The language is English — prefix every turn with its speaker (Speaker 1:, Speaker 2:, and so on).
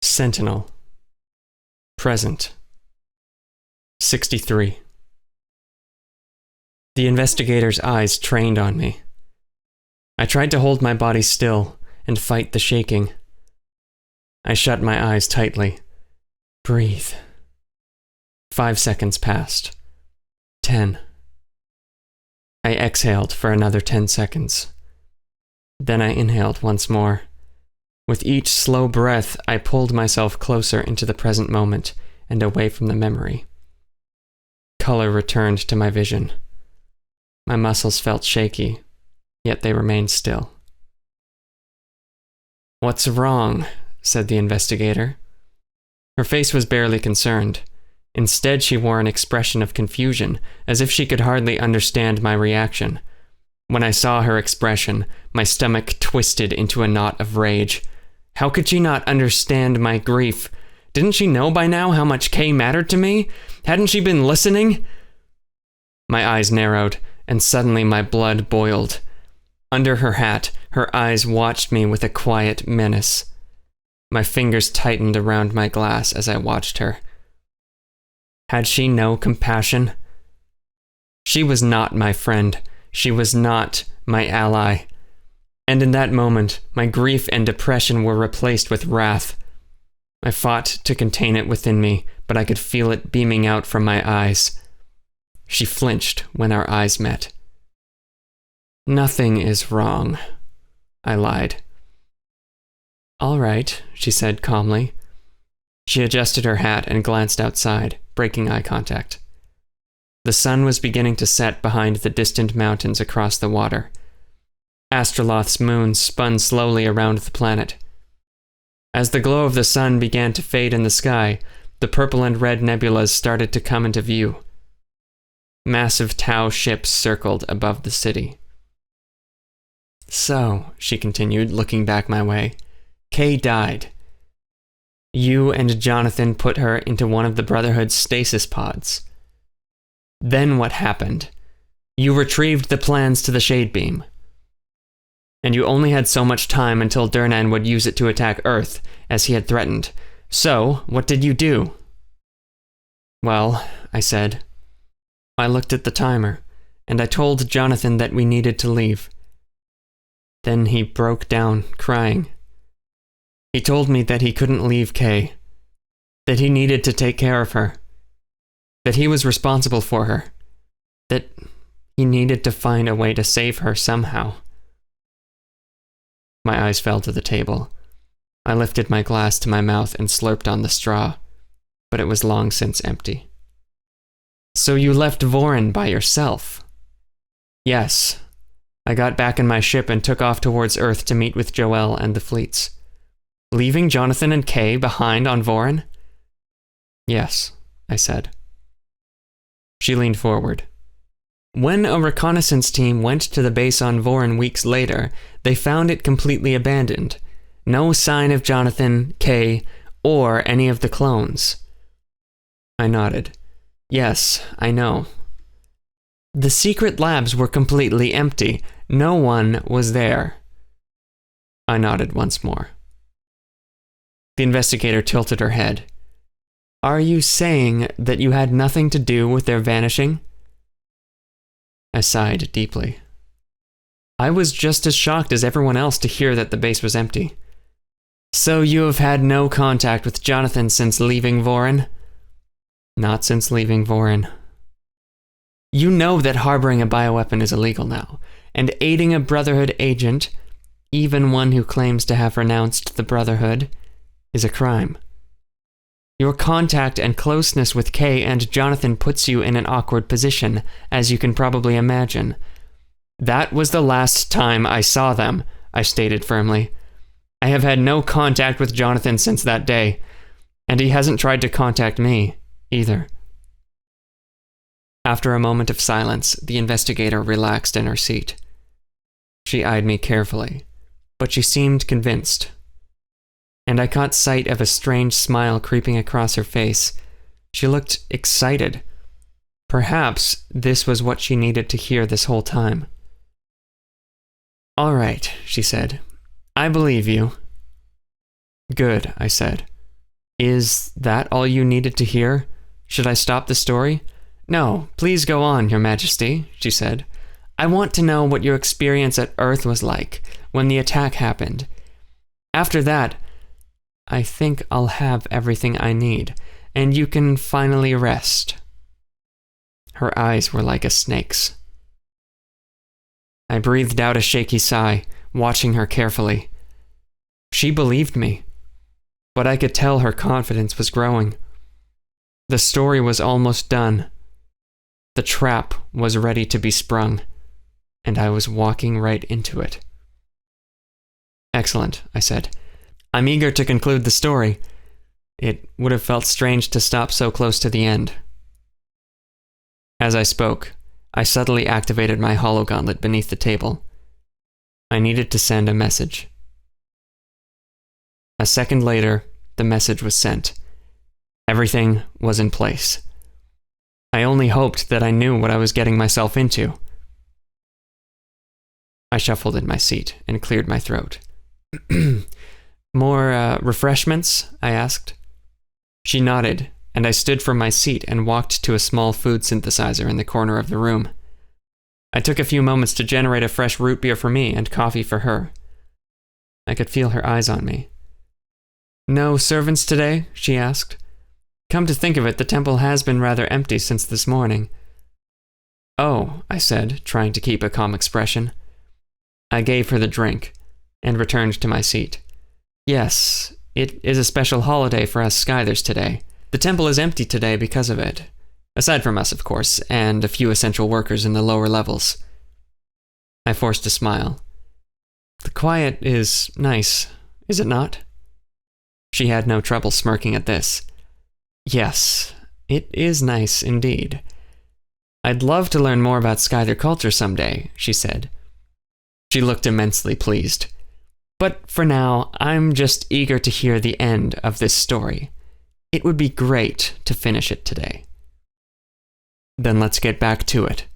Speaker 1: Sentinel. Present. 63. The investigator's eyes trained on me. I tried to hold my body still and fight the shaking. I shut my eyes tightly. Breathe. 5 seconds passed. 10. I exhaled for another 10 seconds. Then I inhaled once more. With each slow breath, I pulled myself closer into the present moment and away from the memory. Color returned to my vision. My muscles felt shaky, yet they remained still. "What's wrong?" said the investigator. Her face was barely concerned. Instead, she wore an expression of confusion, as if she could hardly understand my reaction. When I saw her expression, my stomach twisted into a knot of rage. How could she not understand my grief? Didn't she know by now how much Kay mattered to me? Hadn't she been listening? My eyes narrowed, and suddenly my blood boiled. Under her hat, her eyes watched me with a quiet menace. My fingers tightened around my glass as I watched her. Had she no compassion? She was not my friend. She was not my ally. And in that moment, my grief and depression were replaced with wrath. I fought to contain it within me, but I could feel it beaming out from my eyes. She flinched when our eyes met. "Nothing is wrong," I lied. "All right," she said calmly. She adjusted her hat and glanced outside, breaking eye contact. The sun was beginning to set behind the distant mountains across the water. Astroloth's moon spun slowly around the planet. As the glow of the sun began to fade in the sky, the purple and red nebulas started to come into view. Massive Tau ships circled above the city. "So," she continued, looking back my way, "Kay died. You and Jonathan put her into one of the Brotherhood's stasis pods. Then what happened? You retrieved the plans to the Shade Beam. And you only had so much time until Duhrnan would use it to attack Earth, as he had threatened. So, what did you do?" "Well," I said, "I looked at the timer, and I told Jonathan that we needed to leave. Then he broke down, crying. He told me that he couldn't leave Kay, that he needed to take care of her, that he was responsible for her, that he needed to find a way to save her somehow." My eyes fell to the table. I lifted my glass to my mouth and slurped on the straw, but it was long since empty. "So you left Vorin by yourself?" "Yes. I got back in my ship and took off towards Earth to meet with Joel and the fleets." "Leaving Jonathan and Kay behind on Vorin?" "Yes," I said. She leaned forward. "When a reconnaissance team went to the base on Vorin weeks later, they found it completely abandoned. No sign of Jonathan, Kay, or any of the clones." I nodded. "Yes, I know." "The secret labs were completely empty. No one was there." I nodded once more. The investigator tilted her head. "Are you saying that you had nothing to do with their vanishing?" I sighed deeply. I was just as shocked as everyone else to hear that the base was empty. "So you have had no contact with Jonathan since leaving Vorin?" "Not since leaving Vorin." "You know that harboring a bioweapon is illegal now, and aiding a Brotherhood agent, even one who claims to have renounced the Brotherhood, is a crime. Your contact and closeness with Kay and Jonathan puts you in an awkward position, as you can probably imagine." "That was the last time I saw them," I stated firmly. "I have had no contact with Jonathan since that day, and he hasn't tried to contact me, either." After a moment of silence, the investigator relaxed in her seat. She eyed me carefully, but she seemed convinced. And I caught sight of a strange smile creeping across her face. She looked excited. Perhaps this was what she needed to hear this whole time. "All right," she said. "I believe you." "Good," I said. Is that all you needed to hear? Should I stop the story? No, please go on, Your Majesty, she said. I want to know what your experience at Earth was like when the attack happened. After that, I think I'll have everything I need, and you can finally rest. Her eyes were like a snake's. I breathed out a shaky sigh, watching her carefully. She believed me, but I could tell her confidence was growing. The story was almost done. The trap was ready to be sprung, and I was walking right into it. Excellent, I said. I'm eager to conclude the story. It would have felt strange to stop so close to the end. As I spoke, I subtly activated my hologauntlet beneath the table. I needed to send a message. A second later, the message was sent. Everything was in place. I only hoped that I knew what I was getting myself into. I shuffled in my seat and cleared my throat. More refreshments? I asked. She nodded, and I stood from my seat and walked to a small food synthesizer in the corner of the room. I took a few moments to generate a fresh root beer for me and coffee for her. I could feel her eyes on me. No servants today? She asked. Come to think of it, the temple has been rather empty since this morning. Oh, I said, trying to keep a calm expression. I gave her the drink and returned to my seat. Yes, it is a special holiday for us Skythers today. The temple is empty today because of it. Aside from us, of course, and a few essential workers in the lower levels. I forced a smile. The quiet is nice, is it not? She had no trouble smirking at this. Yes, it is nice indeed. I'd love to learn more about Skyther culture someday, she said. She looked immensely pleased. But for now, I'm just eager to hear the end of this story. It would be great to finish it today. Then let's get back to it.